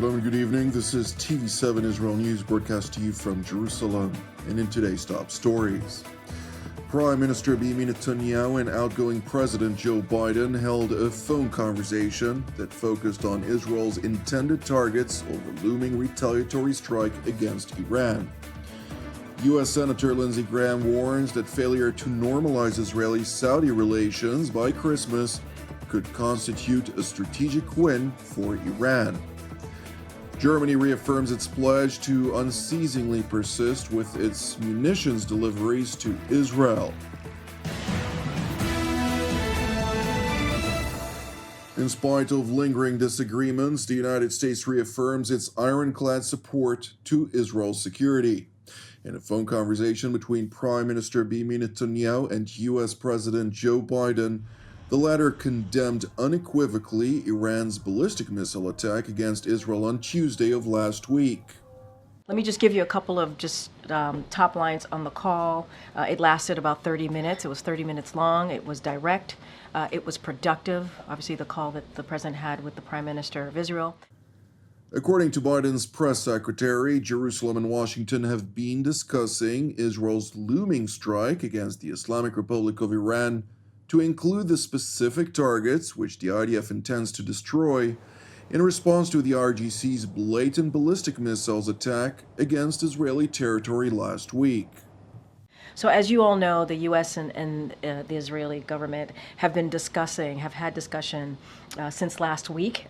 Shalom and good evening. This is TV7 Israel News broadcast to you from Jerusalem. And in today's top stories, Prime Minister Benjamin Netanyahu and outgoing President Joe Biden held a phone conversation that focused on Israel's intended targets over looming retaliatory strike against Iran. U.S. Senator Lindsey Graham warns that failure to normalize Israeli-Saudi relations by Christmas could constitute a strategic win for Iran. Germany reaffirms its pledge to unceasingly persist with its munitions deliveries to Israel. In spite of lingering disagreements, the United States reaffirms its ironclad support to Israel's security. In a phone conversation between Prime Minister Benjamin Netanyahu and U.S. President Joe Biden, the latter condemned unequivocally Iran's ballistic missile attack against Israel on Tuesday of last week. Let me just give you a couple of top lines on the call. It lasted about 30 minutes. It was 30 minutes long. It was direct. It was productive. Obviously, the call that the president had with the Prime Minister of Israel. According to Biden's press secretary, Jerusalem and Washington have been discussing Israel's looming strike against the Islamic Republic of Iran to include the specific targets which the IDF intends to destroy in response to the RGC's blatant ballistic missiles attack against Israeli territory last week. So as you all know, the U.S. and the Israeli government have had discussion since last week,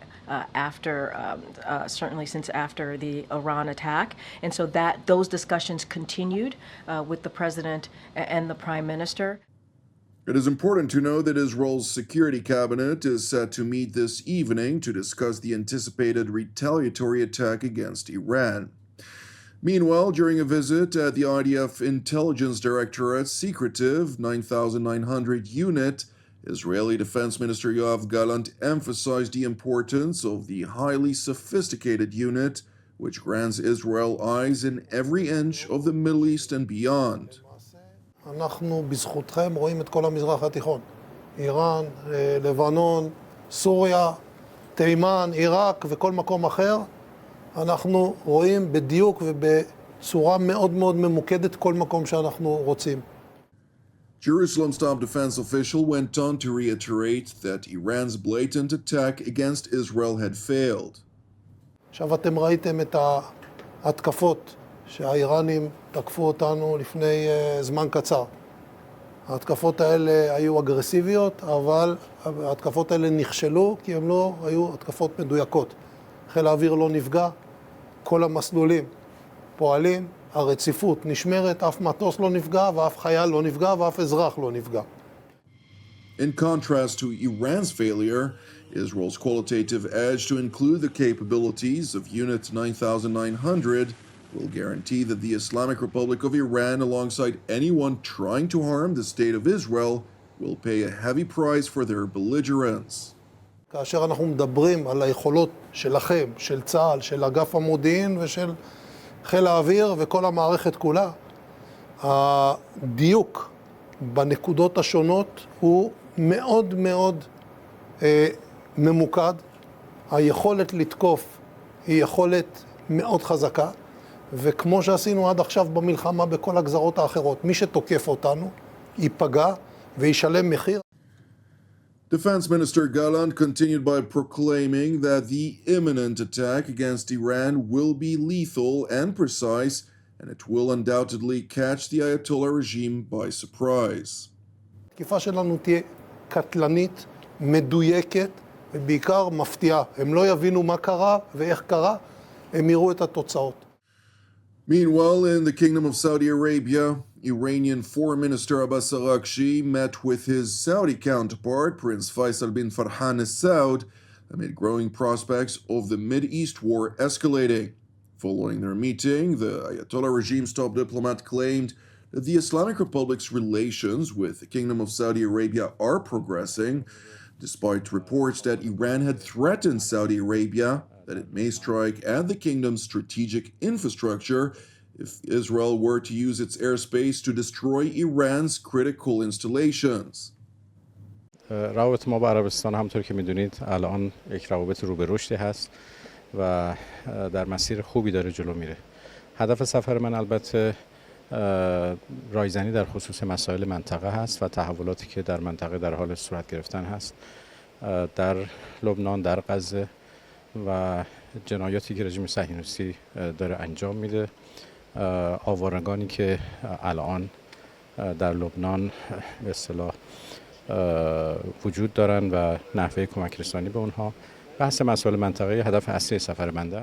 certainly since after the Iran attack. And so those discussions continued with the president and the prime minister. It is important to know that Israel's security cabinet is set to meet this evening to discuss the anticipated retaliatory attack against Iran. Meanwhile, during a visit at the IDF Intelligence Directorate's secretive 9,900 unit, Israeli Defense Minister Yoav Gallant emphasized the importance of the highly sophisticated unit, which grants Israel eyes in every inch of the Middle East and beyond. אנחנו בזכותכם רואים את כל המזרח התיכון. איראן, לבנון, סוריה, תימן, עיראק וכל מקום אחר. אנחנו רואים בדיוק ובצורה מאוד מאוד ממוקדת כל מקום שאנחנו רוצים. Jerusalem's top defense official went on to reiterate that Iran's blatant attack against Israel had failed. עכשיו אתם ראיתם את ההתקפות שהאיראנים תקפו אותנו לפני זמן קצר. ההתקפות האלה היו אגרסיביות, אבל ההתקפות האלה נכשלו כי הם לא היו התקפות מדויקות. חיל האוויר לא נפגע, כל המסלולים פועלים, הרציפות נשמרת, אף מטוס לא נפגע ואף חייל לא נפגע ואף אזרח לא נפגע. In contrast to Iran's failure, Israel's qualitative edge to include the capabilities of Unit 9900 will guarantee that the Islamic Republic of Iran, alongside anyone trying to harm the state of Israel, will pay a heavy price for their belligerence. כאשר אנחנו מדברים על היכולות שלכם, של צה"ל, של אגף המודיעין ושל חיל האוויר וכל המערכת כולה, הדיוק בנקודות השונות הוא מאוד מאוד ממוקד. היכולת לתקוף היא יכולת מאוד חזקה. וכמו שעשינו עד עכשיו במלחמה בכל הגזרות האחרות, מי שתוקף אותנו ייפגע וישלם מחיר. Defense Minister Gallant continued by proclaiming that the imminent attack against Iran will be lethal and precise, and it will undoubtedly catch the Ayatollah regime by surprise. התקיפה שלנו תהיה קטלנית, מדויקת ובעיקר מפתיעה. הם לא יבינו מה קרה ואיך קרה, הם יראו את התוצאות. Meanwhile, in the Kingdom of Saudi Arabia, Iranian Foreign Minister Abbas Araghchi met with his Saudi counterpart, Prince Faisal bin Farhan Al Saud, amid growing prospects of the Mid-East war escalating. Following their meeting, the Ayatollah regime's top diplomat claimed that the Islamic Republic's relations with the Kingdom of Saudi Arabia are progressing, despite reports that Iran had threatened Saudi Arabia that it may strike at the kingdom's strategic infrastructure if Israel were to use its airspace to destroy Iran's critical installations. روابط ما با عربستان همطور که میدونید الان یک روابط رو به رشدی هست و در مسیر خوبی داره جلو میره. هدف سفر من البته رایزنی در خصوص مسائل منطقه هست و تحولاتی که در منطقه در حال صورت گرفتن هست در لبنان، در غزه و جنایاتی که رژیم صهیونیستی داره انجام میده، آوارگانی که الان در لبنان به اصطلاح وجود دارن و نحوه کمک رسانی به اونها. بحث مسائل منطقه هدف اصلی سفر بنده.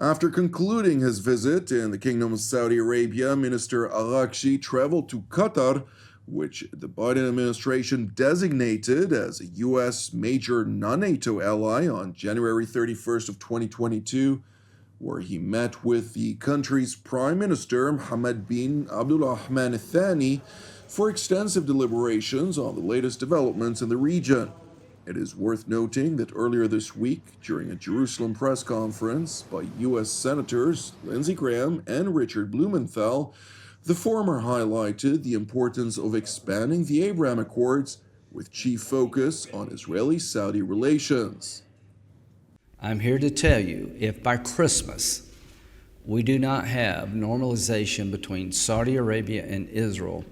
After concluding his visit in the Kingdom of Saudi Arabia, Minister Al-Rakshi traveled to Qatar, which the Biden administration designated as a U.S. major non-NATO ally on January 31st of 2022, where he met with the country's Prime Minister, Mohammed bin Abdulrahman Al-Thani, for extensive deliberations on the latest developments in the region. It is worth noting that earlier this week, during a Jerusalem press conference by U.S. Senators Lindsey Graham and Richard Blumenthal, the former highlighted the importance of expanding the Abraham Accords with chief focus on Israeli-Saudi relations. I'm here to tell you, if by Christmas we do not have normalization between Saudi Arabia and Israel,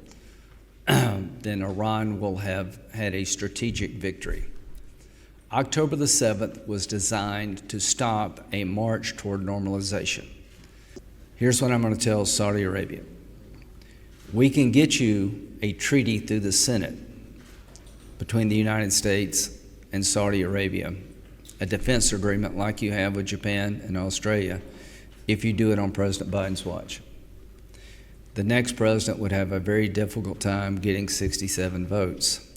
then Iran will have had a strategic victory. October the 7th was designed to stop a march toward normalization. Here's what I'm going to tell Saudi Arabia. We can get you a treaty through the Senate between the United States and Saudi Arabia, a defense agreement like you have with Japan and Australia, if you do it on President Biden's watch. The next president would have a very difficult time getting 67 votes.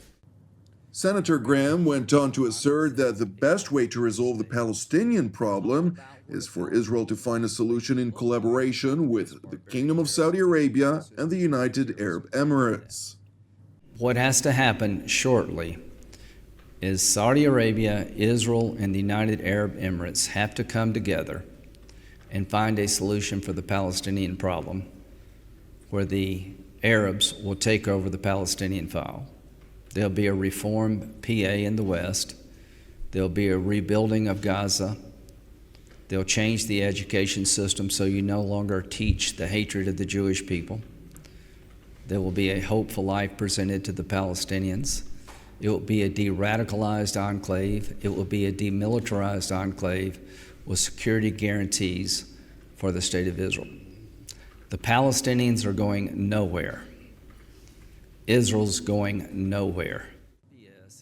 Senator Graham went on to assert that the best way to resolve the Palestinian problem is for Israel to find a solution in collaboration with the Kingdom of Saudi Arabia and the United Arab Emirates. What has to happen shortly is Saudi Arabia, Israel, and the United Arab Emirates have to come together and find a solution for the Palestinian problem where the Arabs will take over the Palestinian file. There'll be a reformed PA in the West. There'll be a rebuilding of Gaza. They'll change the education system so you no longer teach the hatred of the Jewish people. There will be a hope for life presented to the Palestinians. It will be a de-radicalized enclave. It will be a demilitarized enclave with security guarantees for the State of Israel. The Palestinians are going nowhere. Israel's going nowhere.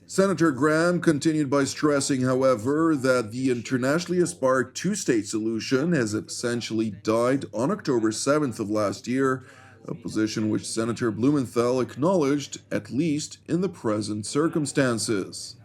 Senator Graham continued by stressing, however, that the internationally aspired two-state solution has essentially died on October 7th of last year, a position which Senator Blumenthal acknowledged, at least in the present circumstances.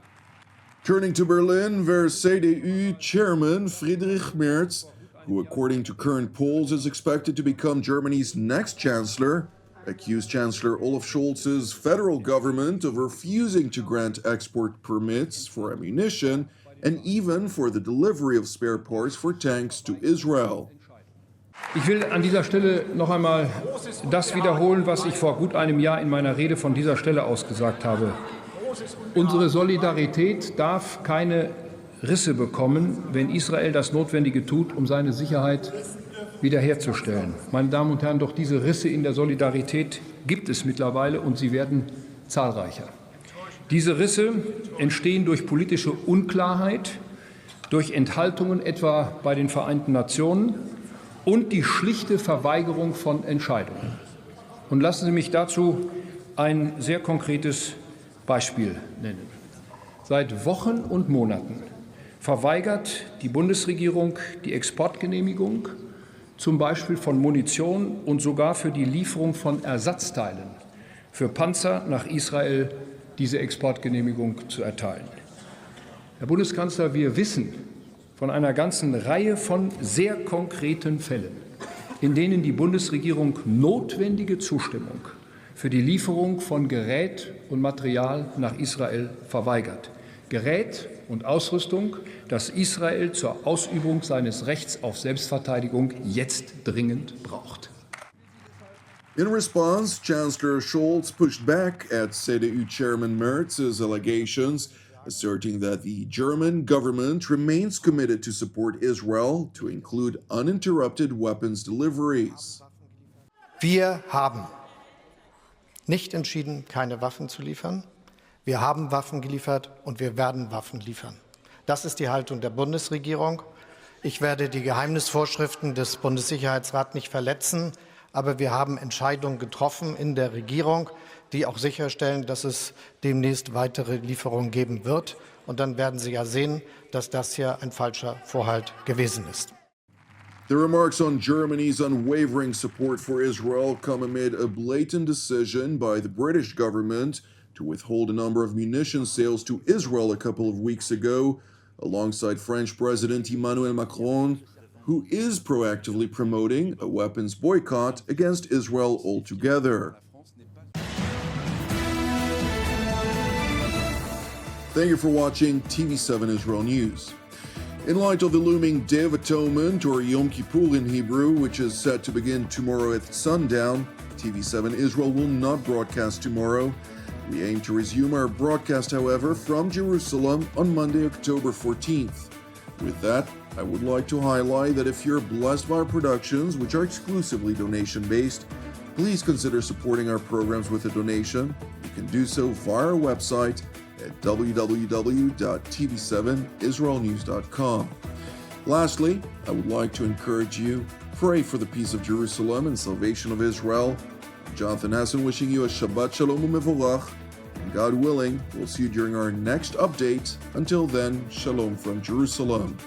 Turning to Berlin, where CDU chairman Friedrich Merz, who according to current polls is expected to become Germany's next chancellor, accused Chancellor Olaf Scholz's federal government of refusing to grant export permits for ammunition and even for the delivery of spare parts for tanks to Israel. Ich will an dieser Stelle noch einmal das wiederholen, was ich vor gut einem Jahr in meiner Rede von dieser Stelle aus gesagt habe. Unsere Solidarität darf keine Risse bekommen, wenn Israel das Notwendige tut, um seine Sicherheit wiederherzustellen. Meine Damen und Herren, doch diese Risse in der Solidarität gibt es mittlerweile und sie werden zahlreicher. Diese Risse entstehen durch politische Unklarheit, durch Enthaltungen etwa bei den Vereinten Nationen und die schlichte Verweigerung von Entscheidungen. Und lassen Sie mich dazu ein sehr konkretes Beispiel nennen. Seit Wochen und Monaten verweigert die Bundesregierung die Exportgenehmigung, zum Beispiel von Munition und sogar für die Lieferung von Ersatzteilen für Panzer nach Israel diese Exportgenehmigung zu erteilen. Herr Bundeskanzler, wir wissen von einer ganzen Reihe von sehr konkreten Fällen, in denen die Bundesregierung notwendige Zustimmung für die Lieferung von Gerät und Material nach Israel verweigert. Gerät und Ausrüstung, das Israel zur Ausübung seines Rechts auf Selbstverteidigung jetzt dringend braucht. In response, Chancellor Scholz pushed back at CDU Chairman Merz's allegations asserting that the German government remains committed to support Israel to include uninterrupted weapons deliveries. Wir haben nicht entschieden, keine Waffen zu liefern. Wir haben Waffen geliefert und wir werden Waffen liefern. Das ist die Haltung der Bundesregierung. Ich werde die Geheimnisvorschriften des Bundessicherheitsrats nicht verletzen, aber wir haben Entscheidungen getroffen in der Regierung, die auch sicherstellen, dass es demnächst weitere Lieferungen geben wird. Und dann werden Sie ja sehen, dass das hier ein falscher Vorhalt gewesen ist. The remarks on Germany's unwavering support for Israel come amid a blatant decision by the British government to withhold a number of munitions sales to Israel a couple of weeks ago, alongside French President Emmanuel Macron, who is proactively promoting a weapons boycott against Israel altogether. Thank you for watching TV7 Israel News. In light of the looming Day of Atonement, or Yom Kippur in Hebrew, which is set to begin tomorrow at sundown, TV7 Israel will not broadcast tomorrow. We aim to resume our broadcast, however, from Jerusalem on Monday, October 14th. With that, I would like to highlight that if you're blessed by our productions, which are exclusively donation-based, please consider supporting our programs with a donation. You can do so via our website at www.tv7israelnews.com. Lastly, I would like to encourage you, pray for the peace of Jerusalem and salvation of Israel. Jonathan Hessen wishing you a Shabbat Shalom u'Mevorach, and God willing, we'll see you during our next update. Until then, Shalom from Jerusalem.